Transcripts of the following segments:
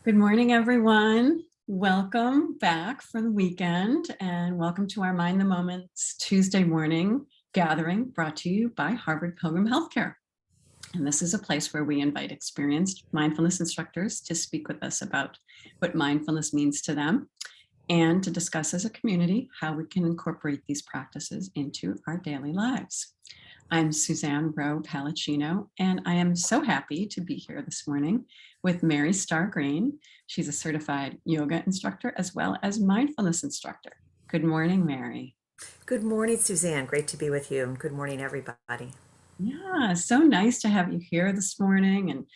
Good morning, everyone. Welcome back for the weekend and welcome to our Mind the Moments Tuesday morning gathering brought to you by Harvard Pilgrim Healthcare. And this is a place where we invite experienced mindfulness instructors to speak with us about what mindfulness means to them and to discuss as a community how we can incorporate these practices into our daily lives. I'm Suzanne Rowe Palacino, and I am so happy to be here this morning with Mary Starr Green. She's a certified yoga instructor as well as mindfulness instructor. Good morning, Mary. Good morning, Suzanne. Great to be with you. And good morning, everybody. Yeah, so nice to have you here this morning. And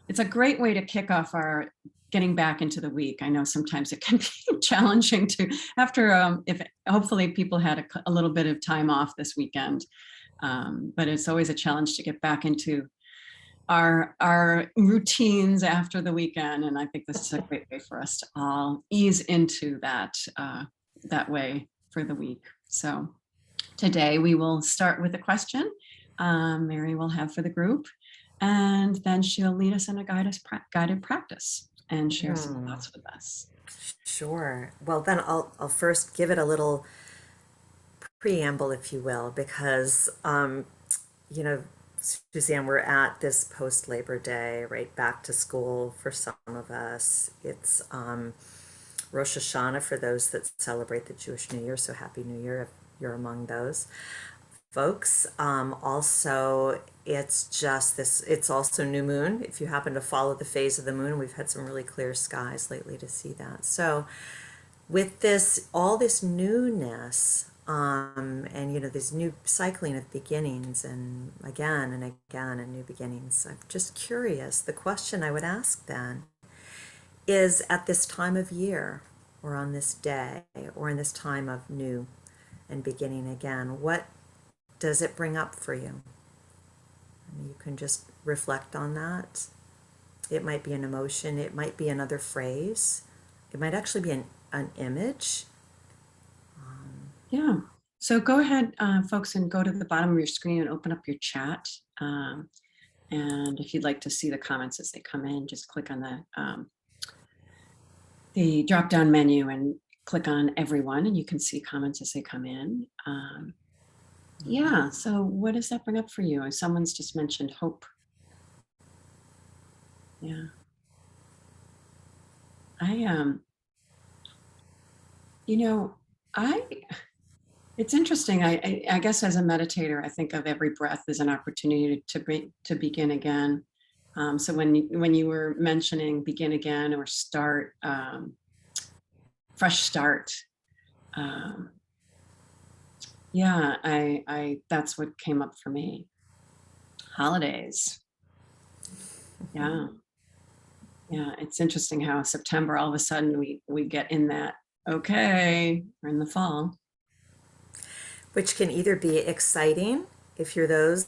it's a great way to kick off our getting back into the week. I know sometimes it can be challenging to after if hopefully people had a little bit of time off this weekend. But it's always a challenge to get back into our routines after the weekend, and I think this is a great way for us to all ease into that way for the week. So today we will start with a question Mary will have for the group, and then she'll lead us in a guided practice and share some thoughts with us. Sure. Well, then I'll first give it a little preamble, if you will, because you know, Suzanne, we're at this post Labor Day, right? Back to school for some of us. It's Rosh Hashanah for those that celebrate the Jewish New Year. So Happy New Year if you're among those folks. Also, it's just this, it's also new moon. If you happen to follow the phase of the moon, we've had some really clear skies lately to see that. So, with this, all this newness, and this new cycling of beginnings and again and new beginnings, I'm just curious. The question I would ask then is at this time of year, or on this day, or in this time of new and beginning again, what does it bring up for you? And you can just reflect on that. It might be an emotion, it might be another phrase, it might actually be an image. Yeah. So go ahead, folks, and go to the bottom of your screen and open up your chat. And if you'd like to see the comments as they come in, just click on the drop-down menu and click on everyone, and you can see comments as they come in. Yeah, so what does that bring up for you? Someone's just mentioned hope. Yeah. It's interesting. I guess as a meditator, I think of every breath as an opportunity to begin again. So when you were mentioning begin again or start, fresh start, yeah, I that's what came up for me. Holidays. Yeah. Yeah, it's interesting how September all of a sudden we get in that, okay, we're in the fall. Which can either be exciting if you're those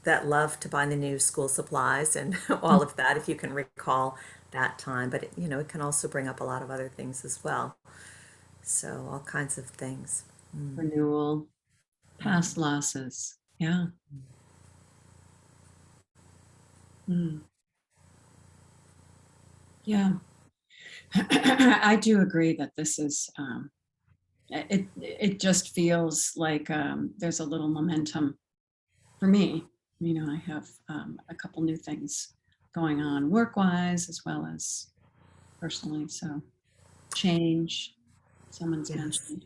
that love to buy the new school supplies and all of that, if you can recall that time, but it can also bring up a lot of other things as well. So all kinds of things. Renewal, past losses. Yeah. Mm. Yeah. I do agree that this is it just feels like there's a little momentum for me. I have a couple new things going on work-wise as well as personally. So change, someone's Yes. mentioned.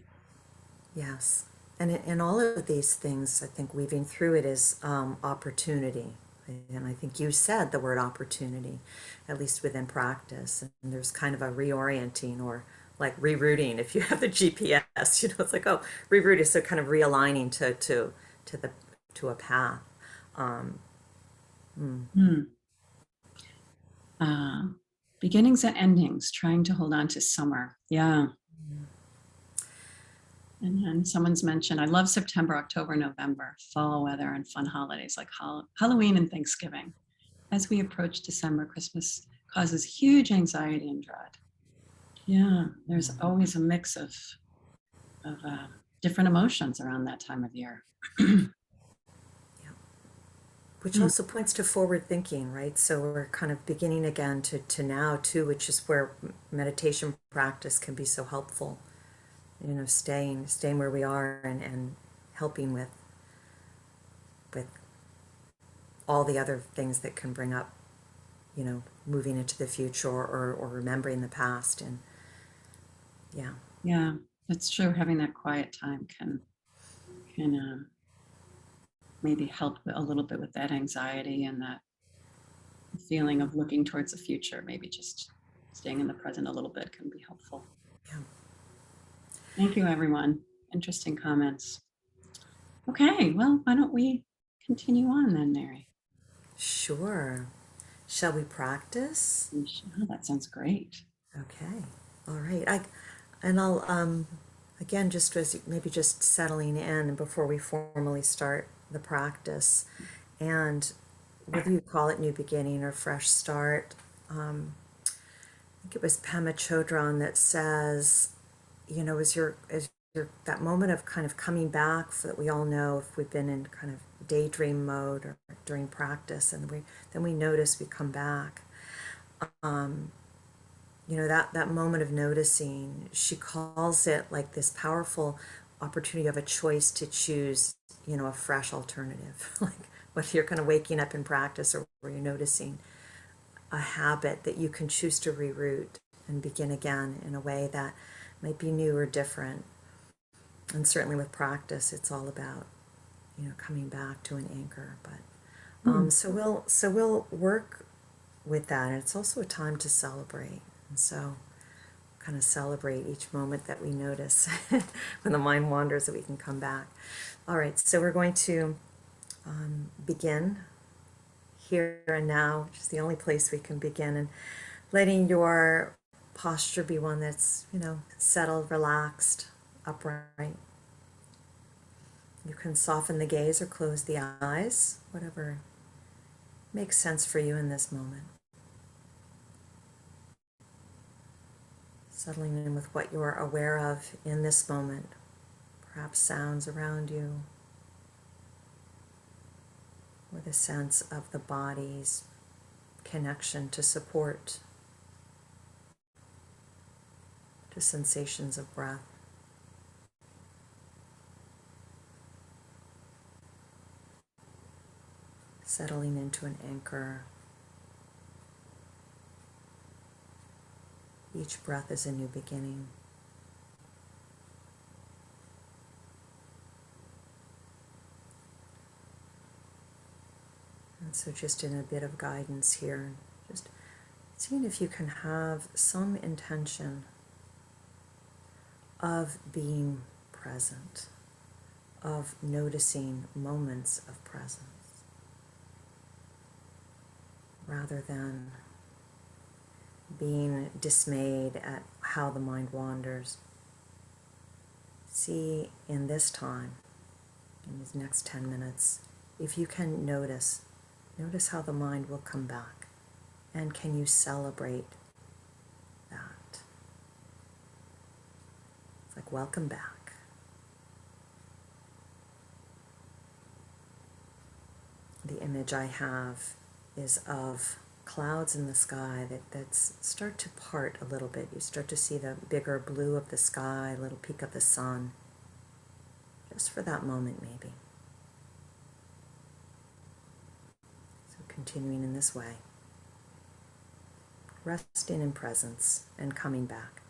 Yes. And in all of these things, I think weaving through it is opportunity. And I think you said the word opportunity, at least within practice. And there's kind of a reorienting or like rerouting if you have the GPS, it's like, oh, rerouting. So kind of realigning to a path. Um, Hmm. Uh, Beginnings and endings, trying to hold on to summer. Yeah. And then someone's mentioned, I love September, October, November, fall weather and fun holidays like Halloween and Thanksgiving. As we approach December, Christmas causes huge anxiety and dread. Yeah, there's always a mix of different emotions around that time of year. yeah. which also points to forward thinking, right? So we're kind of beginning again to now too, which is where meditation practice can be so helpful. Staying where we are and helping with all the other things that can bring up, moving into the future or remembering the past. And yeah. Yeah, that's true. Having that quiet time can maybe help a little bit with that anxiety and that feeling of looking towards the future. Maybe just staying in the present a little bit can be helpful. Yeah. Thank you, everyone. Interesting comments. Okay, well, why don't we continue on then, Mary? Sure. Shall we practice? Oh, that sounds great. Okay. All right. I'll again, just as maybe just settling in before we formally start the practice, and whether you call it new beginning or fresh start. I think it was Pema Chodron that says, as your that moment of kind of coming back, so that we all know if we've been in kind of daydream mode or during practice, and we notice we come back. That moment of noticing, she calls it like this powerful opportunity of a choice to choose, a fresh alternative. Like whether you're kind of waking up in practice or you're noticing a habit that you can choose to reroute and begin again in a way that might be new or different. And certainly with practice, it's all about, coming back to an anchor. But so we'll work with that. And it's also a time to celebrate. And so kind of celebrate each moment that we notice when the mind wanders, that we can come back. All right, so we're going to begin here and now, which is the only place we can begin, and letting your posture be one that's, settled, relaxed, upright. You can soften the gaze or close the eyes, whatever makes sense for you in this moment. Settling in with what you're aware of in this moment, perhaps sounds around you, or the sense of the body's connection to support, to sensations of breath. Settling into an anchor. Each breath is a new beginning. And so just in a bit of guidance here, just seeing if you can have some intention of being present, of noticing moments of presence, rather than being dismayed at how the mind wanders. See in this time, in these next 10 minutes, if you can notice how the mind will come back, and can you celebrate that? It's like, welcome back. The image I have is of clouds in the sky that start to part a little bit. You start to see the bigger blue of the sky, a little peak of the sun, just for that moment maybe. So continuing in this way, resting in presence and coming back.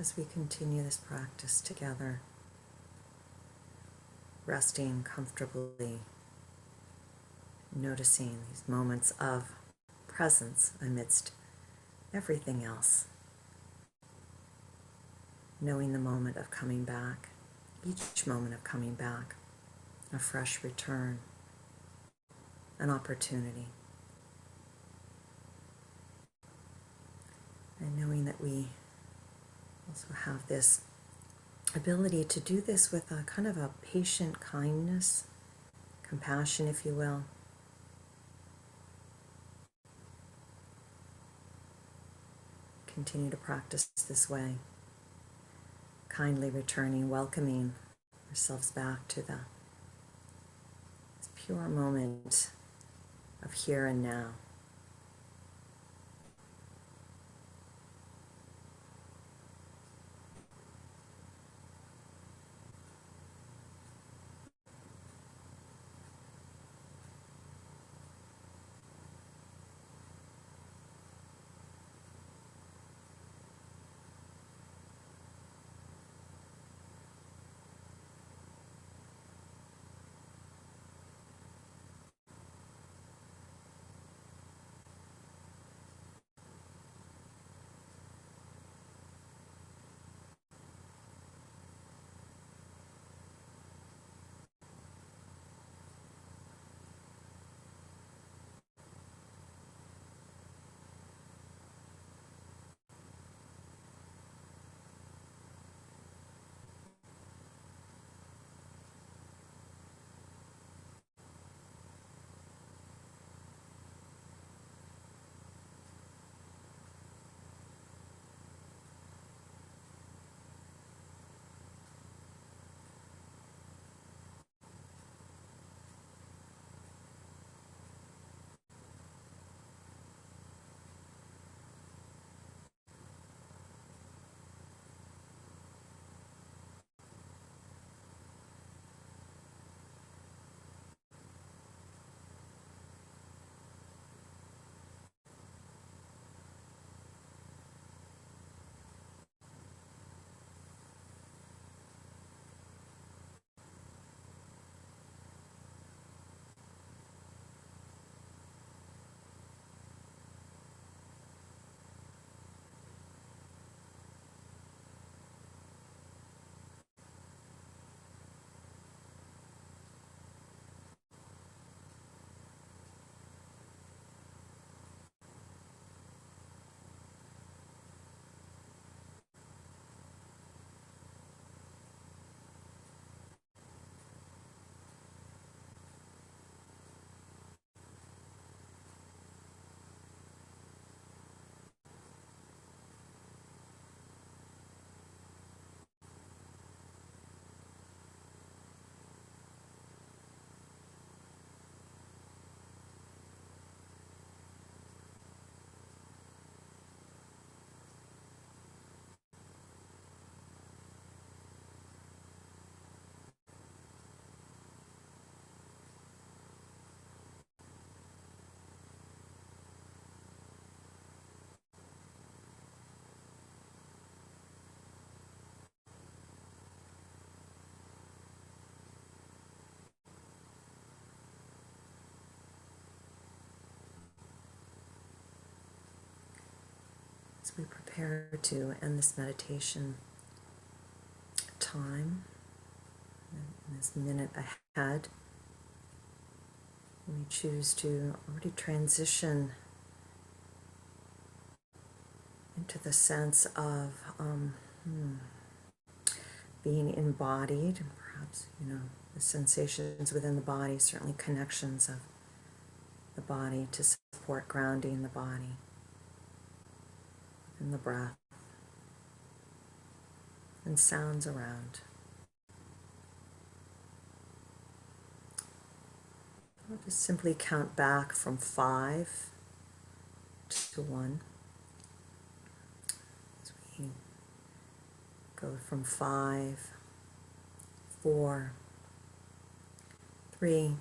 as we continue this practice together, resting comfortably, noticing these moments of presence amidst everything else, knowing the moment of coming back, each moment of coming back, a fresh return, an opportunity. And knowing that we also have this ability to do this with a kind of a patient kindness, compassion, if you will. Continue to practice this way, kindly returning, welcoming ourselves back to this pure moment of here and now. As we prepare to end this meditation time, in this minute ahead, we choose to already transition into the sense of being embodied, and perhaps, the sensations within the body, certainly connections of the body to support grounding the body and the breath and sounds around. I'll just simply count back from 5 to 1. As we go from 5, 4, 3,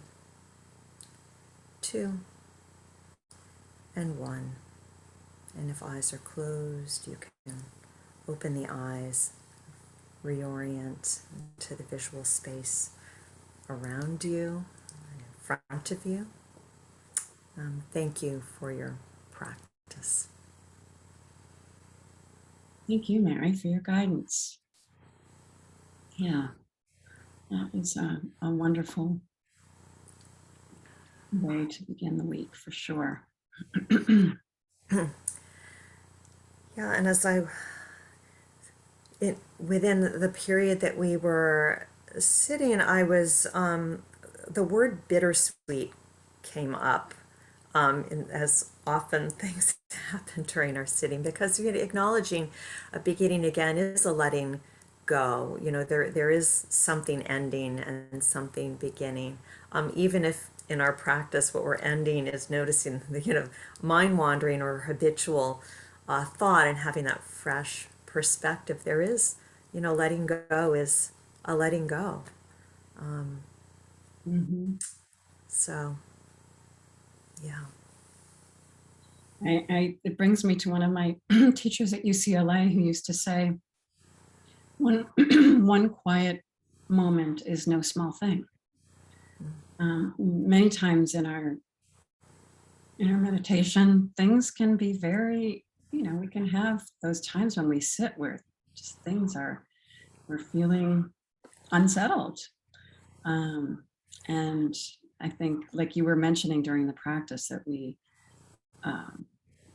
2, and 1. And if eyes are closed, you can open the eyes, reorient to the visual space around you, in front of you. Thank you for your practice. Thank you, Mary, for your guidance. Yeah, that was a wonderful way to begin the week for sure. Yeah, and within the period that we were sitting, I was the word bittersweet came up, as often things happen during our sitting, because acknowledging a beginning again is a letting go. There is something ending and something beginning. Even if in our practice what we're ending is noticing the mind wandering or habitual thought and having that fresh perspective, there is letting go is a letting go. Mhm. So yeah. It brings me to one of my teachers at UCLA who used to say, one, one quiet moment is no small thing. Many times in our meditation, things can be very, we can have those times when we sit where just we're feeling unsettled. And I think, like you were mentioning during the practice, that we,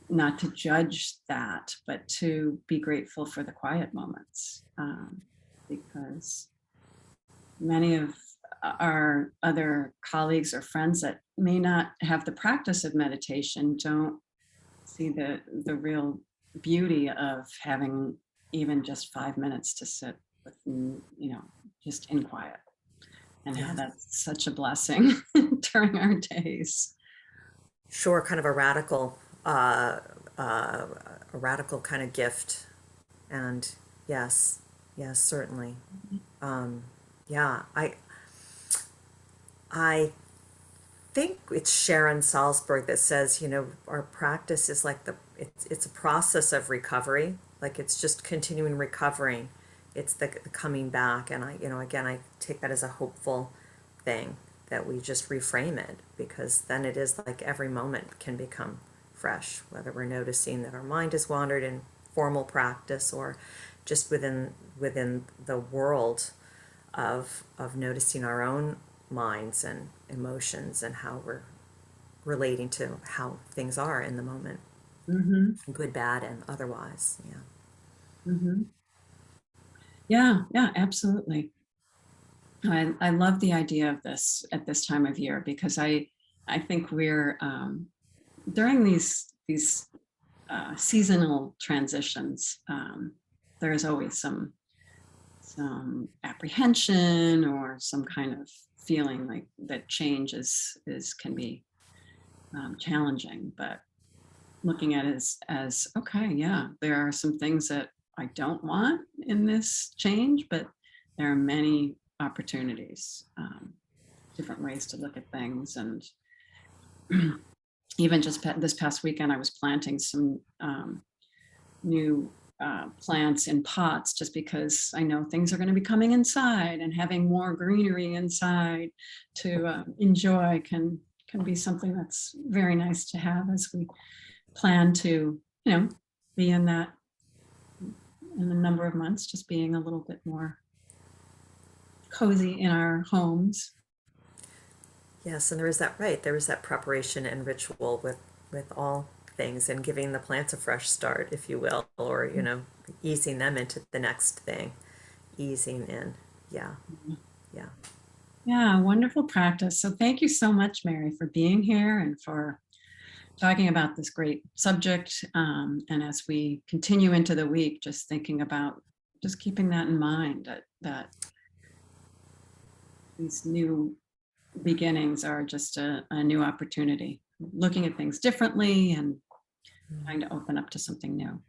not to judge that, but to be grateful for the quiet moments, because many of our other colleagues or friends that may not have the practice of meditation don't see the real beauty of having even just 5 minutes to sit with, just in quiet, and how Yes. that's such a blessing during our days. Sure, kind of uh, a radical kind of gift. And yes, yes, certainly. Yeah, I think it's Sharon Salzberg that says, our practice is like it's a process of recovery. Like it's just continuing recovering. It's the coming back. And again, I take that as a hopeful thing, that we just reframe it, because then it is like every moment can become fresh, whether we're noticing that our mind has wandered in formal practice, or just within the world of noticing our own minds and emotions, and how we're relating to how things are in the moment, Hmm. good, bad, and otherwise. Yeah. Hmm. Yeah, yeah, absolutely. I love the idea of this at this time of year, because I think we're, during these seasonal transitions. There is always some apprehension or some kind of feeling like that change is can be challenging. But looking at it as okay, yeah, there are some things that I don't want in this change, but there are many opportunities, different ways to look at things. And even just this past weekend, I was planting some new plants in pots, just because I know things are going to be coming inside, and having more greenery inside to enjoy can be something that's very nice to have as we plan to, be in that in a number of months, just being a little bit more cozy in our homes. Yes, and there is that, right. There is that preparation and ritual with all things, and giving the plants a fresh start, if you will, or easing them into the next thing, easing in. Yeah, yeah. Yeah, wonderful practice. So thank you so much, Mary, for being here and for talking about this great subject. And as we continue into the week, just thinking about, just keeping that in mind, that these new beginnings are just a new opportunity, looking at things differently and trying to open up to something new.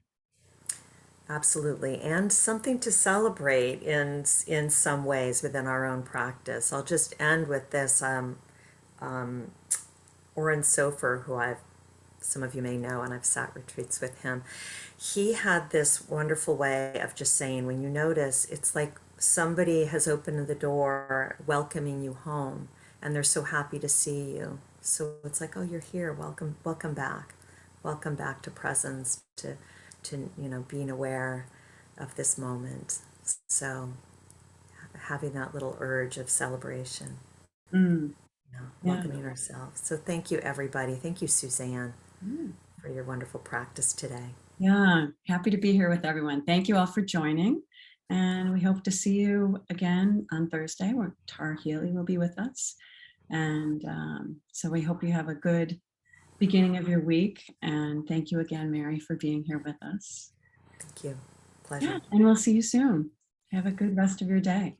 Absolutely, and something to celebrate in some ways within our own practice. I'll just end with this. Oren Sofer, who I've some of you may know, and I've sat retreats with him. He had this wonderful way of just saying, when you notice, it's like somebody has opened the door welcoming you home, and they're so happy to see you. So it's like, oh, you're here. Welcome, welcome back. Welcome back to presence, to being aware of this moment. So having that little urge of celebration, Mm, yeah. welcoming ourselves. So thank you, everybody. Thank you, Suzanne, Mm. for your wonderful practice today. Yeah, happy to be here with everyone. Thank you all for joining. And we hope to see you again on Thursday where Tar Healy will be with us. And so we hope you have a good beginning of your week. And thank you again, Mary, for being here with us. Thank you. Yeah, Pleasure. and we'll see you soon. Have a good rest of your day.